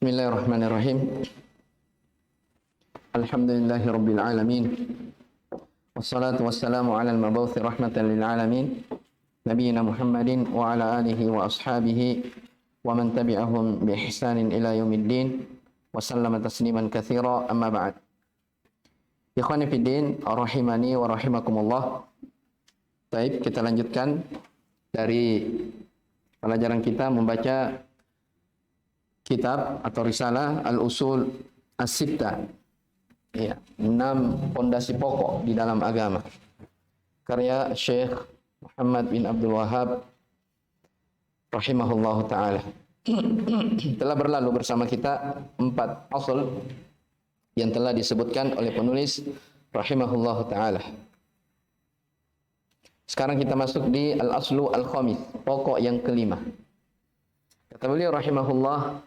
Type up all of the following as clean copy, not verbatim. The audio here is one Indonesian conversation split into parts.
Bismillahirrahmanirrahim. Alhamdulillahirabbil alamin. Wassalatu wassalamu ala al-mab'uts rahmatan lil alamin. Nabiyina Muhammadin wa ala alihi wa ashabihi wa man tabi'ahum bi ihsanin ila yaumiddin wa sallama tasliman katsira, amma ba'd. Ikhwani fid din, rahimani wa rahimakumullah. Baik, kita lanjutkan dari pelajaran kita membaca kitab atau risalah Al-Usul As-Sittah, ya, 6 pondasi pokok di dalam agama, karya Syekh Muhammad bin Abdul Wahhab rahimahullahu ta'ala. Telah berlalu bersama kita 4 asal yang telah disebutkan oleh penulis rahimahullahu ta'ala. Sekarang kita masuk di Al-Aslu Al-Khamis, pokok yang kelima. Kata beliau rahimahullah,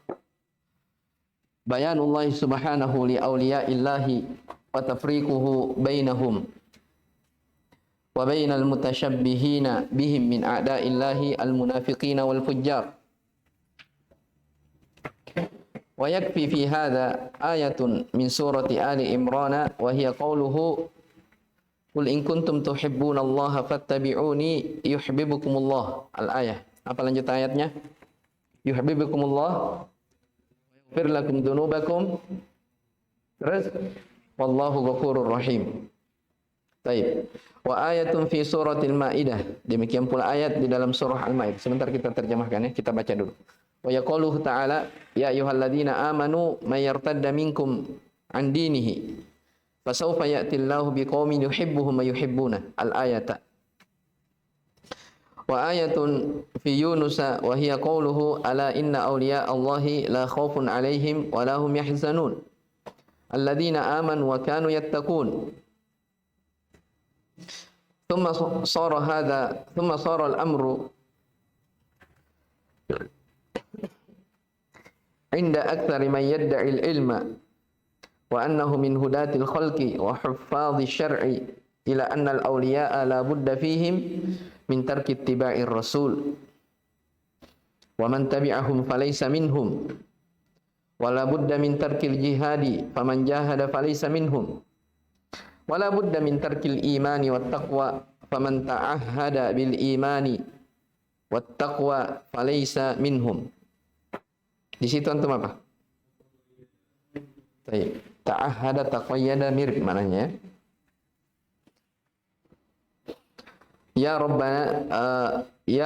bayanullah subhanahu li awliya'illahi wa tafriquhu bainahum wa bainal mutasyabbihina bihim min a'da'illahi al-munafiqina wal fujjar. Wa yakfi fi hadha ayatun min surati Ali Imran wa hiya qawluhu qul in kuntum tuhibbunallaha fattabi'uni yuhibbukumullah. Al-ayah. Apa lanjut ayatnya? Yuhibbukumullah yaghfir lakum dzunubakum, terus wallahu ghafurur rahim. Baik. Wa ayatun fi suratil Maidah. Demikian pula ayat di dalam surah Al-Maidah. Sebentar kita terjemahkan ya, kita baca dulu. Wa yaqulu ta'ala ya ayyuhalladzina amanu may yartadda minkum an dinihi fasawfa ya'tillahu biqaumin yuhibbuhum wa yuhibbuna. Al-ayata. Wa ayatun fi Yunus wa hiya qawluhu ala inna awliya Allahi la khaufun alaihim wa lahum yahzanun alladzina amanu wa kanu yattaqun. Thumma sara al-amru inda aktsari man yad'i al-ilma wa annahu min hudatil khalqi wa huffadhi syar'i ila anna al-awliya'a la budda fihim min tarki ittiba'ir rasul wa man tabi'ahum falaysa minhum wa la budda min tarkil jihadi faman jahada falaysa minhum wa la budda min tarkil imani wat taqwa faman ta'ahhada bil imani wat taqwa falaysa minhum. Di situ antum apa? Baik, ta'ahhada taqayyada mirip maknanya. Ya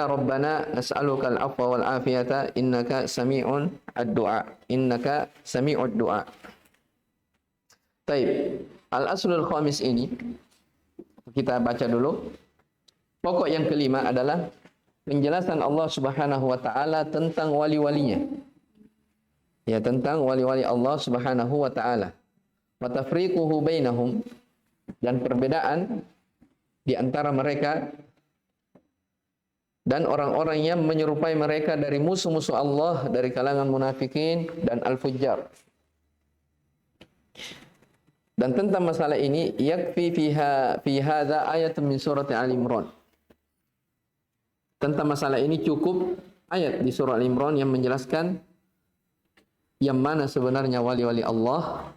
Rabbana nas'aluka al-'afwa wal 'afiyata innaka sami'un ad-du'a. Innaka sami'ud du'a. Baik. Al-aslul khamis ini kita baca dulu. Pokok yang kelima adalah penjelasan Allah Subhanahu wa taala tentang wali-walinya. Ya, tentang wali-wali Allah Subhanahu wa taala. Wa tafriquhu bainahum, dan perbedaan di antara mereka dan orang-orang yang menyerupai mereka dari musuh-musuh Allah dari kalangan munafikin dan al-fujjar. Dan tentang masalah ini yakfi fi hadza ayatun min surati Ali Imran. Tentang masalah ini cukup ayat di surah Al-Imran yang menjelaskan yang mana sebenarnya wali-wali Allah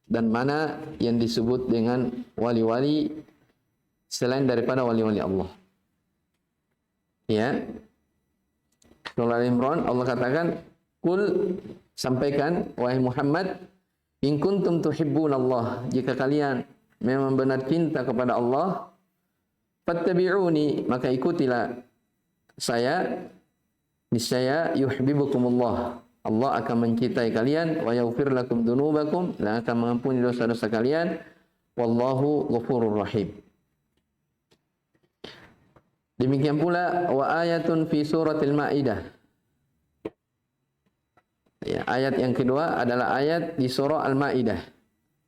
dan mana yang disebut dengan wali-wali selain daripada wali-wali Allah. Ya. Surah Al-Imran Allah katakan, "Qul," sampaikan wahai Muhammad, "in kuntum tuhibbunallah," jika kalian memang benar cinta kepada Allah, fattabi'uni, maka ikutilah saya, niscaya yuhibbukumullah, Allah akan mencintai kalian, wa yaghfir lakum dzunubakum, dan akan mengampuni dosa-dosa kalian, wallahu ghafurur rahim. Demikian pula wa ayatun fi suratil Maidah. Ya, ayat yang kedua adalah ayat di surah Al-Maidah.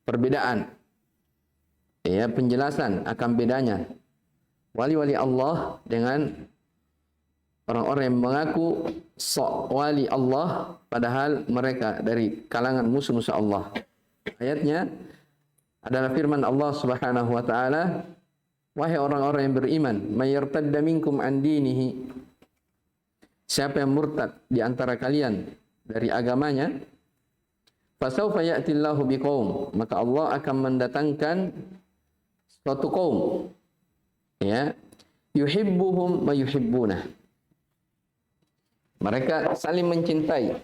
Perbedaan. Ya, penjelasan akan bedanya wali-wali Allah dengan orang-orang yang mengaku sok wali Allah padahal mereka dari kalangan musuh-musuh Allah. Ayatnya adalah firman Allah Subhanahu wa taala, wahai orang-orang yang beriman, may yartadda minkum an dinihi, siapa yang murtad di antara kalian dari agamanya, fasawfa ya'tillahu biqaum, maka Allah akan mendatangkan suatu kaum, ya, yuhibbuhum wa yuhibbunah, mereka saling mencintai,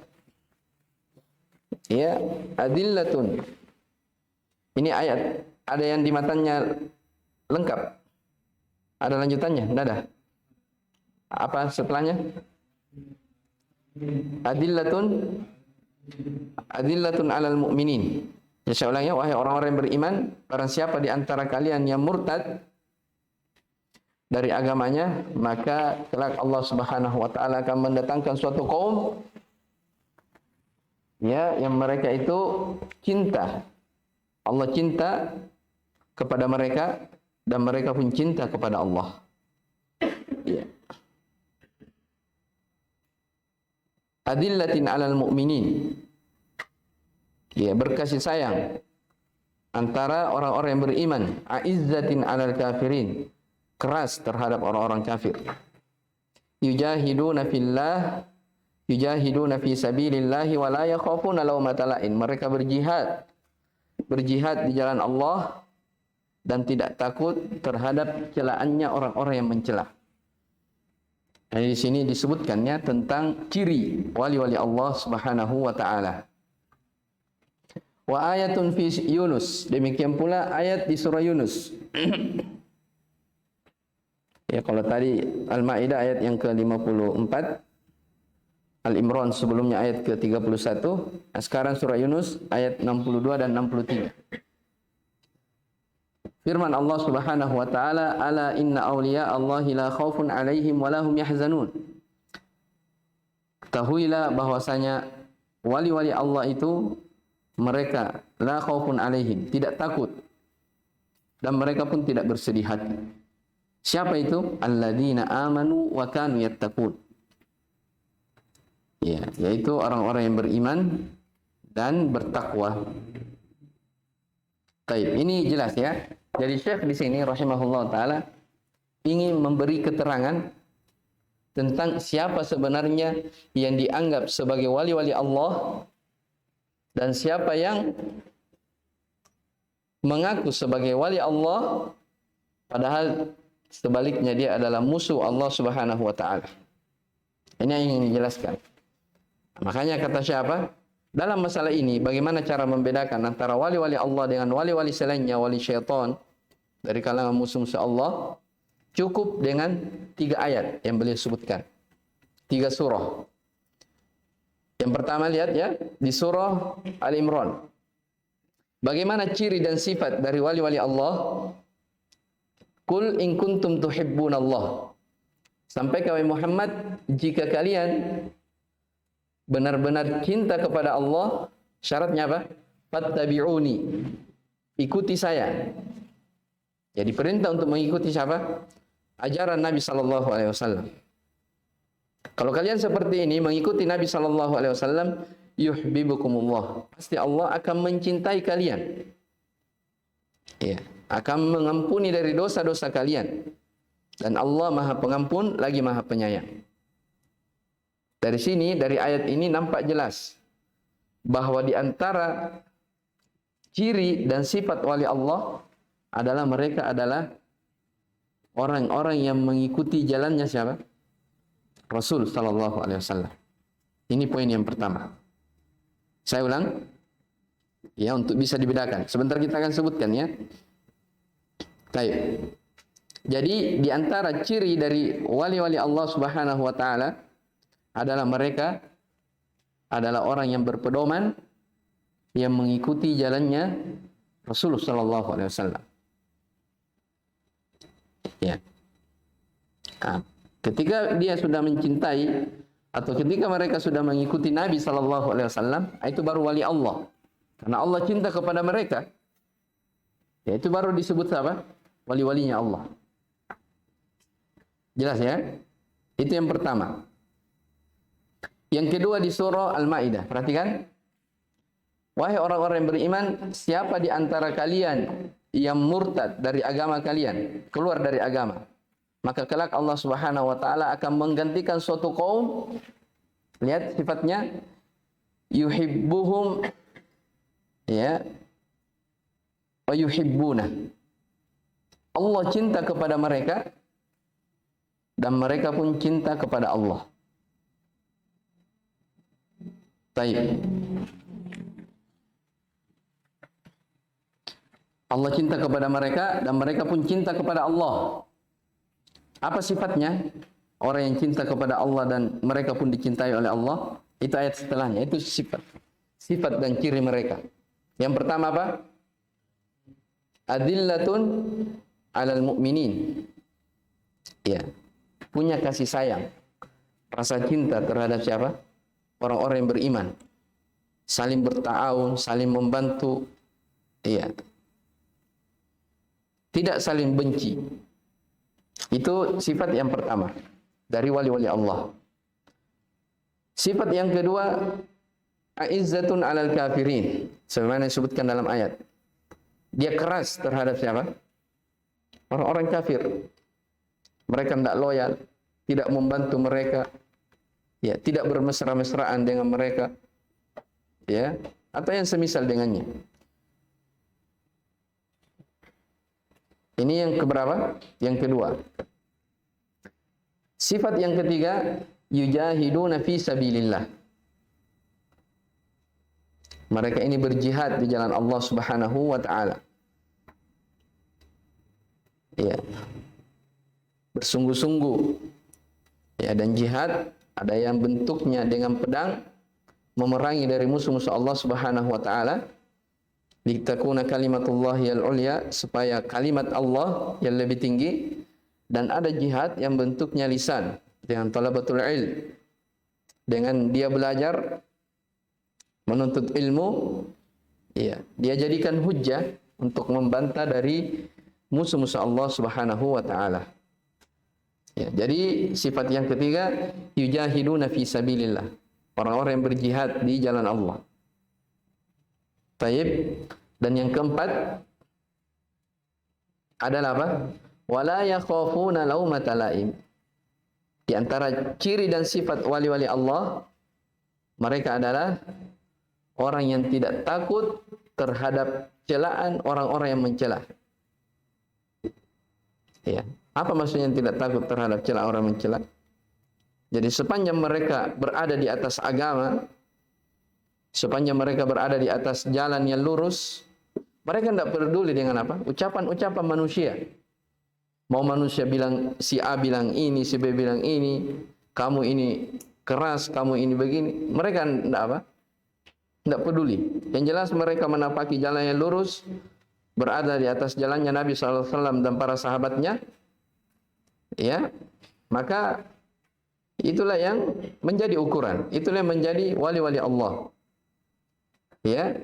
ya, adillatun. Ini ayat ada yang di matanya lengkap, ada lanjutannya, tidak ada. Apa setelahnya? Adillatun alal mu'minin. Ya, saya ulangi, wahai orang-orang yang beriman, barang siapa di antara kalian yang murtad dari agamanya, maka kelak Allah Subhanahu wa taala akan mendatangkan suatu kaum, ya, yang mereka itu cinta. Allah cinta kepada mereka dan mereka pun cinta kepada Allah. Ya. Adillatin 'alal mu'minin. Ya, berkasih sayang antara orang-orang yang beriman. Aizzatin 'alal kafirin. Keras terhadap orang-orang kafir. Yujahiduna fillah, yujahiduna fi sabilillah wa la yakhafuna lawmata la'in. Mereka berjihad di jalan Allah dan tidak takut terhadap celaannya orang-orang yang mencela. Nah, di sini disebutkannya tentang ciri wali-wali Allah Subhanahu wa taala. Wa ayatun fi Yunus, demikian pula ayat di surah Yunus. Ya, kalau tadi Al-Maidah ayat yang ke-54, Al-Imran sebelumnya ayat ke-31, nah sekarang surah Yunus ayat 62 dan 63. Firman Allah Subhanahu wa taala, ala inna awliya Allahi la khaufun alaihim wa lahum yahzanun. Ketahuilah bahwasanya wali-wali Allah itu mereka la khaufun alaihim, tidak takut dan mereka pun tidak bersedih hati. Siapa itu? Alladzina amanu wa kanu yattaqun. Ya, yaitu orang-orang yang beriman dan bertakwa. Baik, ini jelas ya. Jadi Syekh di sini rahimahullah taala ingin memberi keterangan tentang siapa sebenarnya yang dianggap sebagai wali-wali Allah dan siapa yang mengaku sebagai wali Allah padahal sebaliknya dia adalah musuh Allah Subhanahu wa taala. Ini yang ingin dijelaskan. Makanya kata siapa? Dalam masalah ini, bagaimana cara membedakan antara wali-wali Allah dengan wali-wali selainnya, wali syaitan dari kalangan musuh-musuh Allah? Cukup dengan 3 ayat yang beliau sebutkan. 3 surah. Yang pertama lihat ya, di surah Al-Imran. Bagaimana ciri dan sifat dari wali-wali Allah? Qul in kuntum tuhibbunallah. Sampaikan wahai Muhammad, jika kalian benar-benar cinta kepada Allah, syaratnya apa? Fattabi'uni. Ikuti saya. Jadi perintah untuk mengikuti siapa? Ajaran Nabi sallallahu alaihi wasallam. Kalau kalian seperti ini mengikuti Nabi sallallahu alaihi wasallam, yuhibbukumullah. Pasti Allah akan mencintai kalian. Ya, akan mengampuni dari dosa-dosa kalian. Dan Allah Maha Pengampun lagi Maha Penyayang. Dari sini, dari ayat ini nampak jelas bahwa di antara ciri dan sifat wali Allah adalah mereka adalah orang-orang yang mengikuti jalannya siapa? Rasul sallallahu alaihi wasallam. Ini poin yang pertama. Saya ulang ya untuk bisa dibedakan. Sebentar kita akan sebutkan ya. Baik. Jadi di antara ciri dari wali-wali Allah Subhanahu wa taala adalah mereka adalah orang yang berpedoman yang mengikuti jalannya Rasulullah sallallahu alaihi wasallam. Ya. Nah, ketika dia sudah mencintai atau ketika mereka sudah mengikuti Nabi sallallahu alaihi wasallam, itu baru wali Allah. Karena Allah cinta kepada mereka. Ya, itu baru disebut apa? Wali-walinya Allah. Jelas ya? Itu yang pertama. Yang kedua di surah Al-Maidah, perhatikan. Wahai orang-orang yang beriman, siapa di antara kalian yang murtad dari agama kalian, keluar dari agama, maka kelak Allah Subhanahu wa taala akan menggantikan suatu kaum, lihat sifatnya, yuhibbuhum ya wa yuhibbuna. Allah cinta kepada mereka dan mereka pun cinta kepada Allah. Baik. Allah cinta kepada mereka dan mereka pun cinta kepada Allah. Apa sifatnya? Orang yang cinta kepada Allah dan mereka pun dicintai oleh Allah. Itu ayat setelahnya. Itu sifat. Sifat dan ciri mereka. Yang pertama apa? Adillatun alal mu'minin. Ya. Punya kasih sayang. Rasa cinta terhadap siapa? Orang-orang yang beriman. Saling berta'awun, saling membantu. Iya. Tidak saling benci. Itu sifat yang pertama dari wali-wali Allah. Sifat yang kedua, aizzatun 'alal kafirin. Sebagaimana disebutkan dalam ayat. Dia keras terhadap siapa? Orang-orang kafir. Mereka tidak loyal, tidak membantu mereka, ya, tidak bermesra-mesraan dengan mereka, ya, atau yang semisal dengannya. Ini yang keberapa? Yang kedua. Sifat yang ketiga, yujahiduna fi sabilillah. Mereka ini berjihad di jalan Allah Subhanahu wa taala. Ya. Bersungguh-sungguh. Ya, dan jihad ada yang bentuknya dengan pedang memerangi dari musuh-musuh Allah Subhanahu wa taala. Litakuna kalimatullahi al-ulya, supaya kalimat Allah yang lebih tinggi. Dan ada jihad yang bentuknya lisan dengan talabatul ilm, dengan dia belajar menuntut ilmu, ya, dia jadikan hujjah untuk membantah dari musuh-musuh Allah Subhanahu wa taala. Ya, jadi sifat yang ketiga, yujahiduna fi sabilillah, orang-orang yang berjihad di jalan Allah. Taib. Dan yang keempat adalah apa? Wala yakhafuna laumata laim. Di antara ciri dan sifat wali-wali Allah, mereka adalah orang yang tidak takut terhadap celaan orang-orang yang mencela. Ya. Apa maksudnya tidak takut terhadap celaan orang mencela? Jadi sepanjang mereka berada di atas agama, sepanjang mereka berada di atas jalan yang lurus, mereka tidak peduli dengan apa? Ucapan-ucapan manusia. Mau manusia bilang, si A bilang ini, si B bilang ini, kamu ini keras, kamu ini begini. Mereka tidak apa? Tidak peduli. Yang jelas mereka menapaki jalan yang lurus, berada di atas jalannya Nabi SAW dan para sahabatnya. Ya, maka itulah yang menjadi ukuran. Itulah yang menjadi wali-wali Allah. Ya,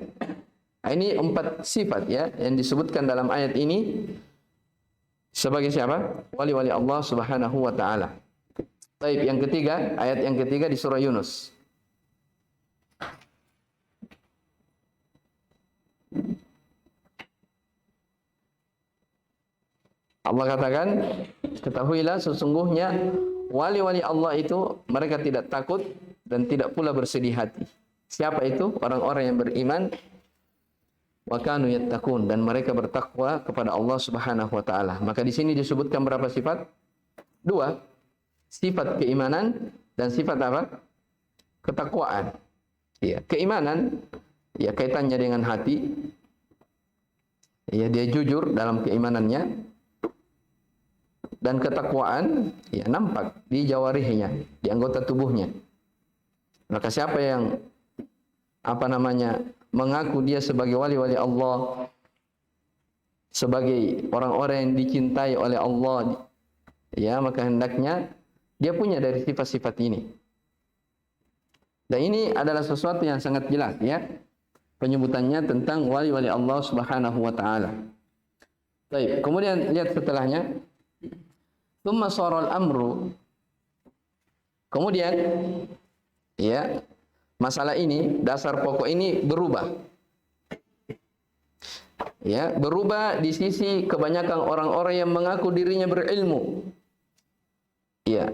ini 4 sifat ya yang disebutkan dalam ayat ini sebagai siapa? Wali-wali Allah Subhanahu wa taala. Baik, yang ketiga, ayat yang ketiga di surah Yunus. Allah katakan, ketahuilah sesungguhnya wali-wali Allah itu mereka tidak takut dan tidak pula bersedih hati. Siapa itu? Orang-orang yang beriman, wa kanu yattaqun, dan mereka bertakwa kepada Allah Subhanahu wa taala. Maka di sini disebutkan berapa sifat? 2. Sifat keimanan dan sifat apa? Ketakwaan. Ya, keimanan ya kaitannya dengan hati. Ya, dia jujur dalam keimanannya. Dan ketakwaan ya nampak di jawarihnya, di anggota tubuhnya. Maka siapa yang mengaku dia sebagai wali-wali Allah, sebagai orang-orang yang dicintai oleh Allah, ya, maka hendaknya dia punya dari sifat-sifat ini. Dan ini adalah sesuatu yang sangat jelas ya, penyebutannya tentang wali-wali Allah Subhanahu wa taala. Baik, kemudian lihat setelahnya. Tsumma sharal amru. Kemudian ya, masalah ini, dasar pokok ini berubah. Ya, berubah di sisi kebanyakan orang-orang yang mengaku dirinya berilmu. Ya.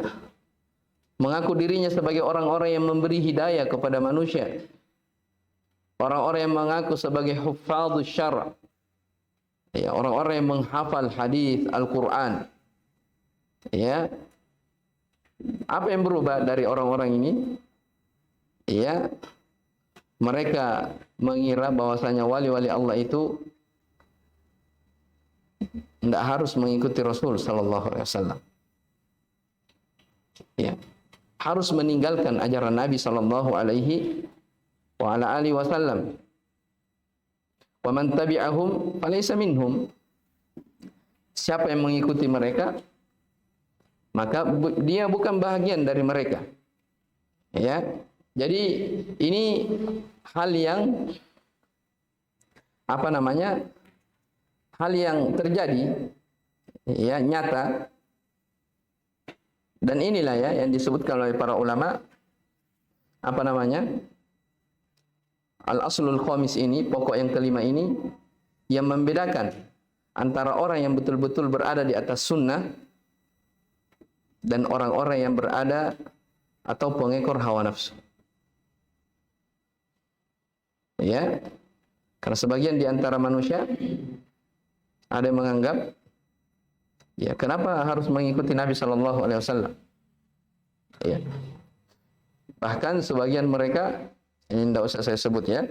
Mengaku dirinya sebagai orang-orang yang memberi hidayah kepada manusia. orang-orang yang mengaku sebagai huffadzus syara', ya, orang-orang yang menghafal hadis Al-Qur'an. Ya. Apa yang berubah dari orang-orang ini? Ya, mereka mengira bahwasanya wali-wali Allah itu tidak harus mengikuti Rasul sallallahu alaihi wasallam. Ya. Harus meninggalkan ajaran Nabi sallallahu alaihi wasallam. Wa man tabi'ahum falaysa minhum. Siapa yang mengikuti mereka, maka dia bukan bahagian dari mereka. Ya. Jadi ini hal yang hal yang terjadi, ya, nyata. Dan inilah ya yang disebutkan oleh para ulama, al-aslul khamis ini, pokok yang kelima ini, yang membedakan antara orang yang betul-betul berada di atas sunnah dan orang-orang yang berada atau pengekor hawa nafsu. Ya, karena sebagian di antara manusia ada yang menganggap, ya, kenapa harus mengikuti Nabi Shallallahu Alaihi Wasallam? Ya, bahkan sebagian mereka, ini tidak usah saya sebut ya,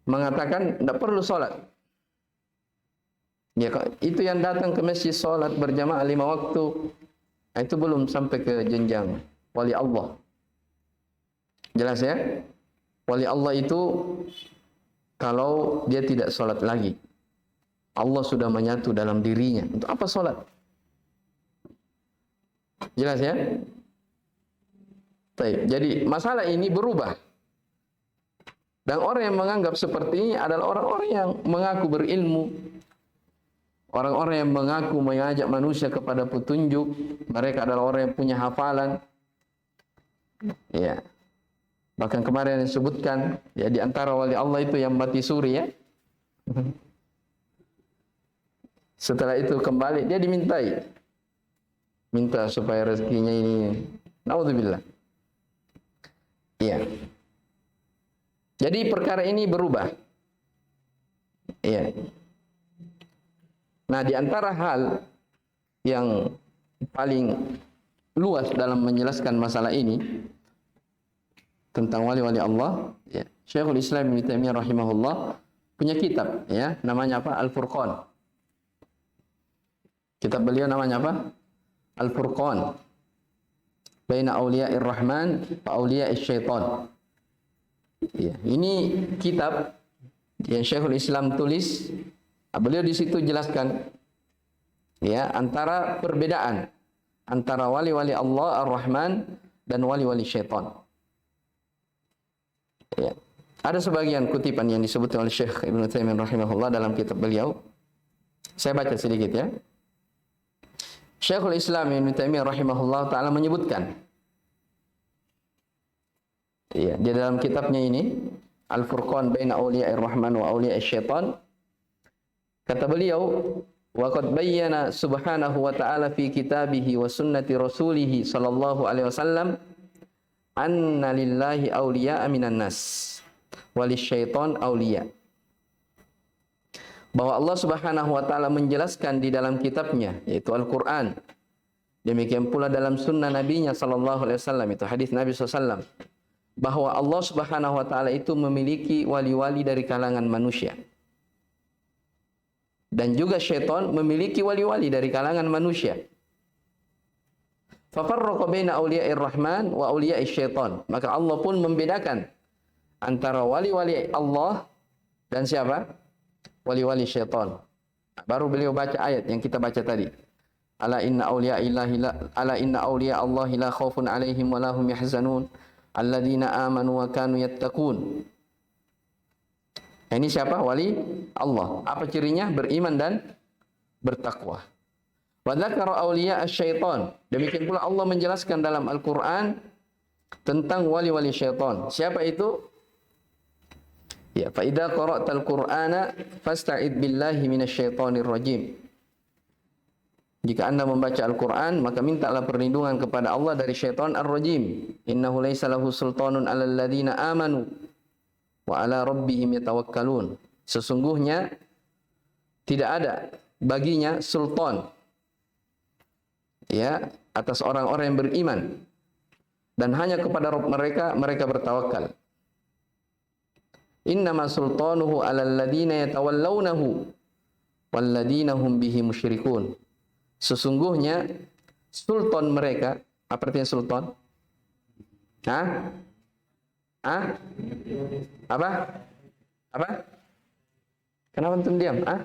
mengatakan tidak perlu sholat. Ya, itu yang datang ke masjid sholat berjamaah 5 waktu, itu belum sampai ke jenjang wali Allah. Jelas ya? Wali Allah itu kalau dia tidak sholat lagi, Allah sudah menyatu dalam dirinya. Untuk apa sholat? Jelas ya? Baik. Jadi masalah ini berubah. Dan orang yang menganggap seperti ini adalah orang-orang yang mengaku berilmu, orang-orang yang mengaku mengajak manusia kepada petunjuk. Mereka adalah orang yang punya hafalan. Ya. Bahkan kemarin disebutkan, ya, di antara wali Allah itu yang mati suri, ya. Setelah itu kembali, dia minta supaya rezekinya ini, naudzubillah. Iya. Jadi perkara ini berubah. Iya. Nah, di antara hal yang paling luas dalam menjelaskan masalah ini tentang wali-wali Allah, ya, Syekhul Islam Ibnu Taimiyah rahimahullah punya kitab, ya, namanya apa? Al-Furqan. Kitab beliau namanya apa? Al-Furqan baina auliya'ir rahman wa auliya'is syaitan. Ya, ini kitab yang Syekhul Islam tulis. Beliau di situ jelaskan, ya, antara perbedaan antara wali-wali Allah Ar-Rahman dan wali-wali syaitan. Ya. Ada sebagian kutipan yang disebutkan oleh Syekh Ibnu Taimiyah rahimahullah dalam kitab beliau. Saya baca sedikit, ya. Syekhul Islam Ibnu Taimiyah rahimahullah taala menyebutkan, ya, di dalam kitabnya ini Al-Furqan baina auliya'ir rahman wa auliya'is syaitan, kata beliau, wa qad bayyana subhanahu wa ta'ala fi kitabihi wa sunnati rasulih sallallahu alaihi wasallam anna lillahi awliya'a minan nas walisyaiton awliya. Bahwa Allah Subhanahu wa taala menjelaskan di dalam kitabnya, yaitu Al-Qur'an. Demikian pula dalam sunnah nabinya sallallahu alaihi wasallam, itu hadis Nabi SAW, bahwa Allah Subhanahu wa taala itu memiliki wali-wali dari kalangan manusia. Dan juga syaitan memiliki wali-wali dari kalangan manusia. Fafarraqa baina auliya'ir rahman wa auliya'is syaitan. Maka Allah pun membedakan antara wali-wali Allah dan siapa? Wali-wali syaitan. Baru beliau baca ayat yang kita baca tadi. Ala inna awliya Allahi la khaufun alaihim wa lahum yahzanun alladzina amanu wa kanu yattaqun. Ini siapa? Wali Allah. Apa cirinya? Beriman dan bertakwa. Wa dzakara awliya asy-syaitan. Demikian pula Allah menjelaskan dalam Al-Qur'an tentang wali-wali syaitan. Siapa itu? Ya, fa idza qara'tal Qur'ana fasta'id billahi minasyaitonir rajim. Jika Anda membaca Al-Qur'an, maka mintalah perlindungan kepada Allah dari syaitan ar-rajim. Innahu laisa lahu sultanun 'alal ladzina amanu. wa ala rabbihim yatawakkalun. Sesungguhnya tidak ada baginya sultan ya atas orang-orang yang beriman, dan hanya kepada Rabb mereka bertawakal. Innama sultanuhu 'alal ladzina yatawallawnahu wal ladzina hum bihi musyrikun. Sesungguhnya sultan mereka, apa artinya sultan? Hah? Hah? Apa? Apa? Kenapa antum diam? Hah?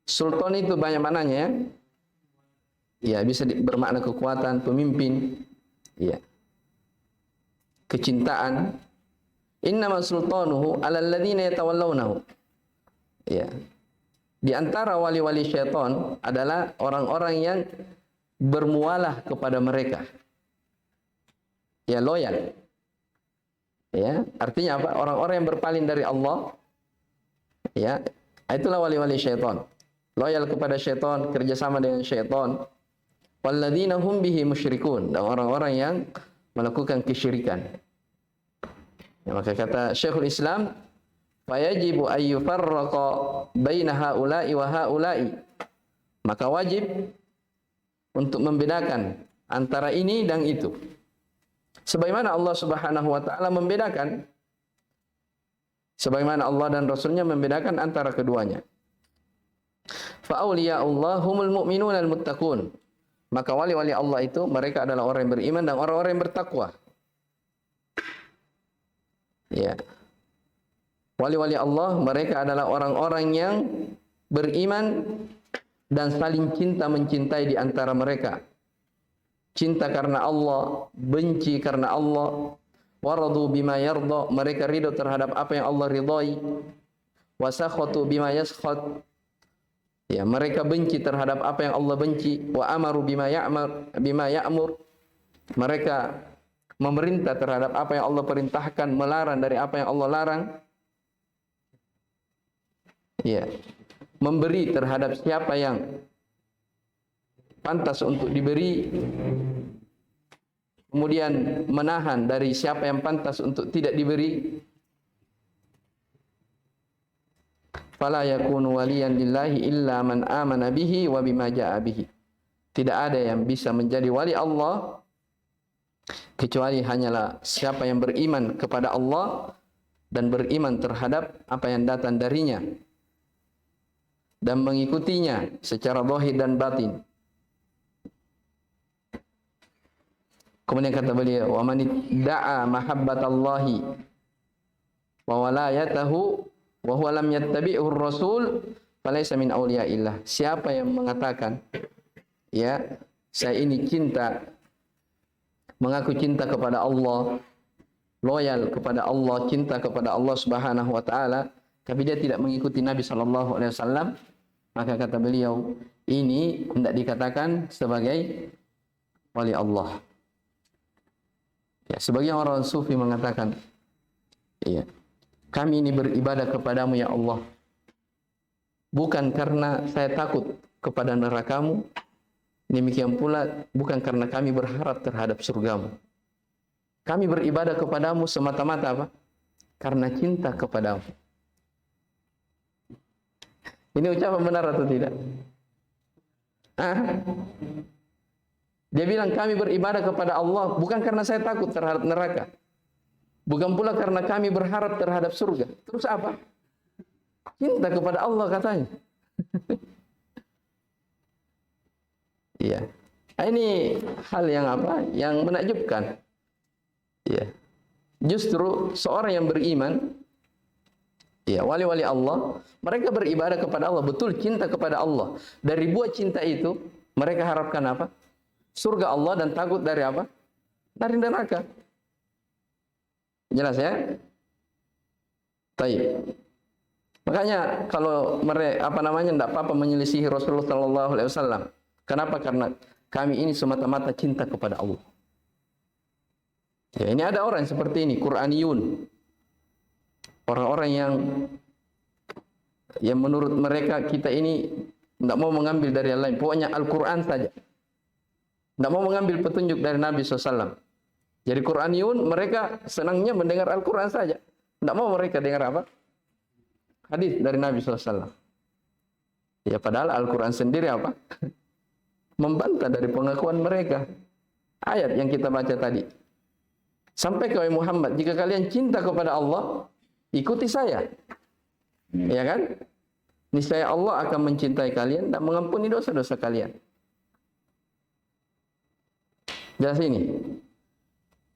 Sultan itu banyak maknanya ya. Ya, bisa bermakna kekuatan, pemimpin, ya. Kecintaan. Innama sultanuhu 'alal ladzina yatawallawnahu. Ya. Di antara wali-wali syaitan adalah orang-orang yang bermualah kepada mereka. Ya, loyal. Ya, artinya apa? Orang-orang yang berpaling dari Allah. Ya, itulah wali-wali syaitan. Loyal kepada syaitan, kerjasama dengan syaitan. Walladzina hum bihi musyrikun, dan orang-orang yang melakukan kesyirikan. Ya, maka kata Syekhul Islam, fayajibu ayyufarraqa baina haula'i wa haula'i. Maka wajib untuk membedakan antara ini dan itu. Sebagaimana Allah Subhanahu wa taala membedakan, sebagaimana Allah dan Rasulnya membedakan antara keduanya. Fa auliya'ullah humul mu'minuna al-muttaqun. Maka wali-wali Allah itu mereka adalah orang yang beriman dan orang-orang yang bertakwa. Ya. Wali-wali Allah mereka adalah orang-orang yang beriman dan saling cinta mencintai di antara mereka. Cinta karena Allah, benci karena Allah. Waradu bima yarda, mereka ridho terhadap apa yang Allah ridhai. Wasakhatu bima yaskhat, ya, mereka benci terhadap apa yang Allah benci. Wa amaru bima ya'mur, mereka memerintah terhadap apa yang Allah perintahkan, melarang dari apa yang Allah larang. Ya, memberi terhadap siapa yang pantas untuk diberi, kemudian menahan dari siapa yang pantas untuk tidak diberi. Fala yakunu waliyan lillahi illa man amana bihi wa bima jaa bihi. Tidak ada yang bisa menjadi wali Allah kecuali hanyalah siapa yang beriman kepada Allah dan beriman terhadap apa yang datang darinya dan mengikutinya secara zahir dan batin. Kemudian kata beliau, wa man da'a mahabbatallahi wa walayatahu wa huwa lam yattabi'ur rasul falaysa min awliyaillah. Siapa yang mengatakan, ya, saya ini cinta, mengaku cinta kepada Allah, loyal kepada Allah, cinta kepada Allah Subhanahu wa taala, tapi dia tidak mengikuti Nabi sallallahu alaihi wasallam, maka kata beliau, ini tidak dikatakan sebagai wali Allah. Ya, sebagian orang sufi mengatakan, iya, kami ini beribadah kepadamu ya Allah, bukan karena saya takut kepada nerakamu, demikian pula bukan karena kami berharap terhadap surgamu. Kami beribadah kepadamu semata-mata apa? Karena cinta kepadamu. Ini ucapan benar atau tidak? Dia bilang kami beribadah kepada Allah bukan karena saya takut terhadap neraka, bukan pula karena kami berharap terhadap surga. Terus apa? Cinta kepada Allah katanya. Iya. Ini hal yang apa? Yang menakjubkan. Iya. Justru seorang yang beriman, ya, wali-wali Allah, mereka beribadah kepada Allah, betul cinta kepada Allah. Dari buah cinta itu, mereka harapkan apa? Surga Allah dan takut dari apa? Dari neraka. Jelas ya? Baik. Makanya kalau mereka tidak apa-apa menyelisihi Rasulullah sallallahu alaihi wasallam. Kenapa? Karena kami ini semata-mata cinta kepada Allah. Ya, ini ada orang seperti ini, Qur'aniyun. Orang-orang yang menurut mereka kita ini tidak mau mengambil dari yang lain, pokoknya Al-Quran saja. Tidak mau mengambil petunjuk dari Nabi SAW. Jadi Qur'aniyun mereka senangnya mendengar Al-Quran saja. Tidak mau mereka dengar apa? Hadis dari Nabi SAW. Ya padahal Al-Quran sendiri apa? Membantah dari pengakuan mereka. Ayat yang kita baca tadi. Sampai ke Muhammad, jika kalian cinta kepada Allah, ikuti saya. Ya kan? Niscaya Allah akan mencintai kalian dan mengampuni dosa-dosa kalian. Jelas ini?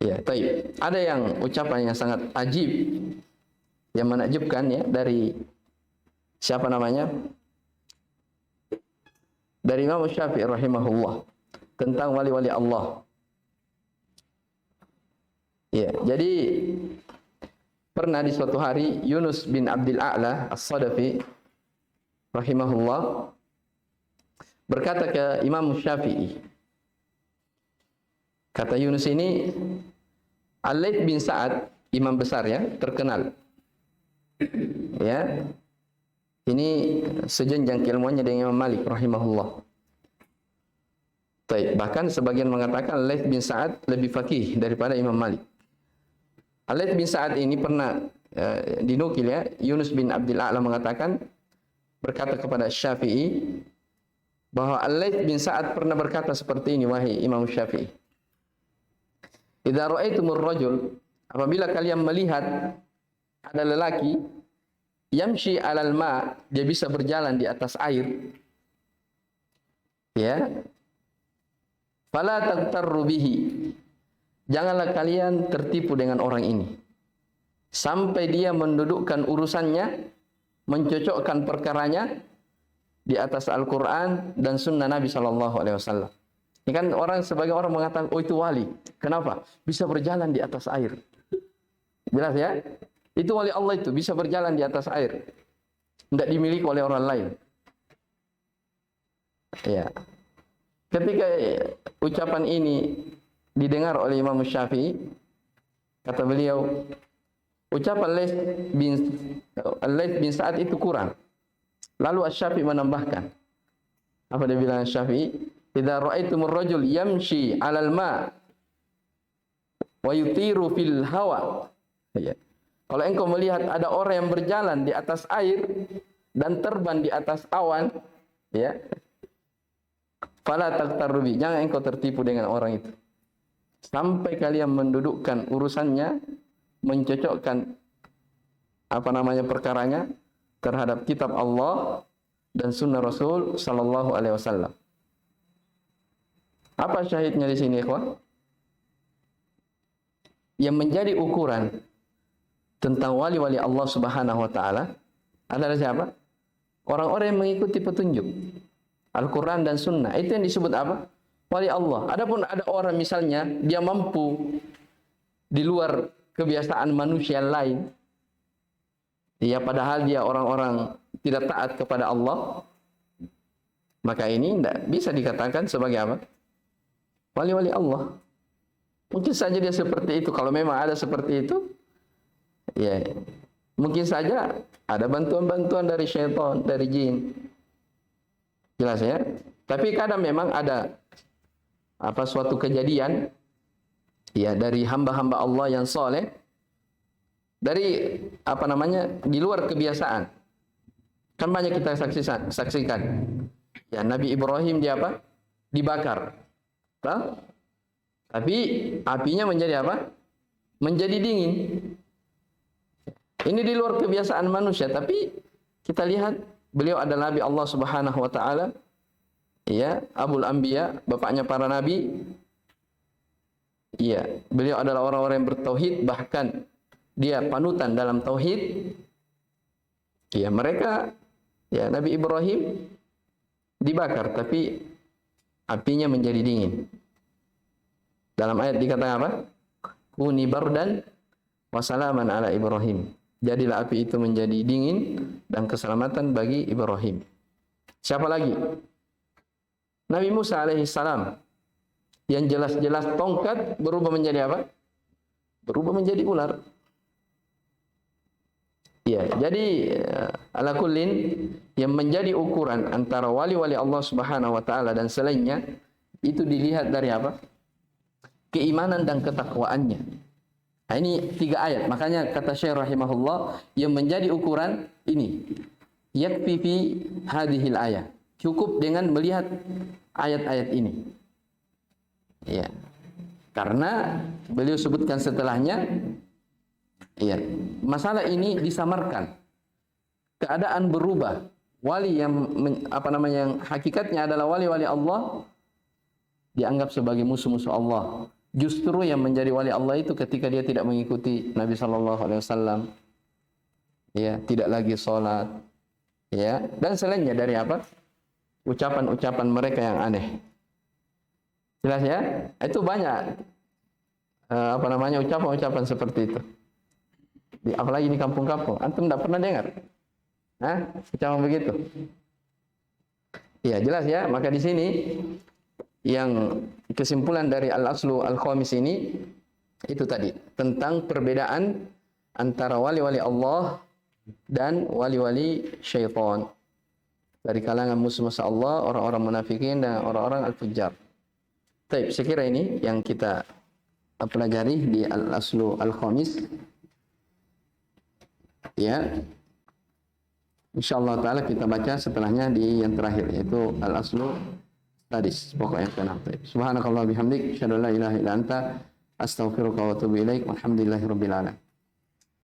Ya, taib. Ada yang ucapan yang sangat ajib, yang menakjubkan ya, dari siapa namanya? Dari Imam Syafi'i rahimahullah tentang wali-wali Allah. Ya, jadi pernah di suatu hari Yunus bin Abdul A'la As-Sadafi rahimahullah berkata ke Imam Syafi'i. Kata Yunus ini, Al-Laits bin Sa'ad, imam besar ya, terkenal. Ya. Ini sejenjang keilmuannya dengan Imam Malik rahimahullah. Bahkan sebagian mengatakan Al-Laits bin Sa'ad lebih faqih daripada Imam Malik. Al-Laits bin Sa'ad ini pernah dinukil ya, Yunus bin Abdul A'la mengatakan, berkata kepada Syafi'i bahwa Al-Laits bin Sa'ad pernah berkata seperti ini, wahai Imam Syafi'i. Idza ra'aitumur rajul, apabila kalian melihat ada lelaki yamshi 'alal ma, dia bisa berjalan di atas air. Ya. Fala taghtarru bihi. Janganlah kalian tertipu dengan orang ini. Sampai dia mendudukkan urusannya, mencocokkan perkaranya di atas Al-Qur'an dan sunnah Nabi sallallahu alaihi wasallam. Ini kan orang, sebagai orang mengatakan, oh itu wali. Kenapa? Bisa berjalan di atas air. Jelas ya? Itu wali Allah itu, bisa berjalan di atas air. Tidak dimiliki oleh orang lain. Ya. Ketika ucapan ini didengar oleh Imam Syafi'i, kata beliau, ucapan Al-Laits bin Sa'ad itu kurang. Lalu Asy-Syafi'i menambahkan. Apa dia bilang Syafi'i? Idza ra'aitumur rajul yamshi 'alal ma wa yutiru fil hawa. Ya. Kalau engkau melihat ada orang yang berjalan di atas air dan terbang di atas awan, ya. Fala taghtarru bi, jangan engkau tertipu dengan orang itu. Sampai kalian mendudukkan urusannya, mencocokkan perkaranya terhadap kitab Allah dan sunnah Rasul sallallahu alaihi wasallam. Apa syahidnya di sini, ikhwah? Yang menjadi ukuran tentang wali-wali Allah Subhanahu wa taala adalah siapa? Orang-orang yang mengikuti petunjuk Al-Qur'an dan sunnah. Itu yang disebut apa? Wali Allah. Adapun ada orang misalnya dia mampu di luar kebiasaan manusia lain. Ya padahal dia orang-orang tidak taat kepada Allah. Maka ini tidak bisa dikatakan sebagai apa? Wali-wali Allah. Mungkin saja dia seperti itu. Kalau memang ada seperti itu, ya mungkin saja ada bantuan-bantuan dari syaitan, dari jin. Jelas ya. Tapi kadang memang ada suatu kejadian ya dari hamba-hamba Allah yang soleh, dari di luar kebiasaan. Kan banyak kita saksikan. Ya Nabi Ibrahim dia dibakar. Tapi apinya menjadi apa? Menjadi dingin. Ini di luar kebiasaan manusia, tapi kita lihat beliau adalah Nabi Allah Subhanahu wa taala. Ya, Abul Anbiya, bapaknya para nabi. Iya, beliau adalah orang-orang yang bertauhid, bahkan dia panutan dalam tauhid. Iya, mereka Nabi Ibrahim dibakar tapi apinya menjadi dingin. Dalam ayat dikatakan apa? Kuni bardan wa salaman ala Ibrahim. Jadilah api itu menjadi dingin dan keselamatan bagi Ibrahim. Siapa lagi? Nabi Musa alaihi salam. Yang jelas-jelas tongkat berubah menjadi apa? Berubah menjadi ular. Ya, jadi ala kullin yang menjadi ukuran antara wali-wali Allah Subhanahu wa taala dan selainnya itu dilihat dari apa? Keimanan dan ketakwaannya. Nah, ini 3 ayat. Makanya kata Syekh rahimahullah, yang menjadi ukuran ini, yakfi fi hadhil ayat. Cukup dengan melihat ayat-ayat ini. Ya. Karena beliau sebutkan setelahnya, ya, masalah ini disamarkan. Keadaan berubah. Wali yang yang hakikatnya adalah wali-wali Allah dianggap sebagai musuh-musuh Allah. Justru yang menjadi wali Allah itu ketika dia tidak mengikuti Nabi sallallahu alaihi wasallam. Ya, tidak lagi sholat. Ya, dan selainnya dari apa? Ucapan-ucapan mereka yang aneh. Jelas ya? Itu banyak ucapan-ucapan seperti itu. Apalagi di kampung-kampung. Antum tidak pernah dengar? Hah? Ucapan begitu. Iya, jelas ya. Maka di sini yang kesimpulan dari al-aslu al-khamis ini itu tadi tentang perbedaan antara wali-wali Allah dan wali-wali syaitan dari kalangan musuh-musuh Allah, orang-orang munafikin dan orang-orang al-fujjar. Baik, saya kira ini yang kita pelajari di al-aslu al-khamis. Ya. Insyaallah taala kita baca setelahnya di yang terakhir yaitu al-aslu sadis, pokok yang keenam. Subhanakallah bihamdik, asyhadu an la ilaha illa anta, astaghfiruka wa atubu ilaik. Walhamdulillahirabbil alamin.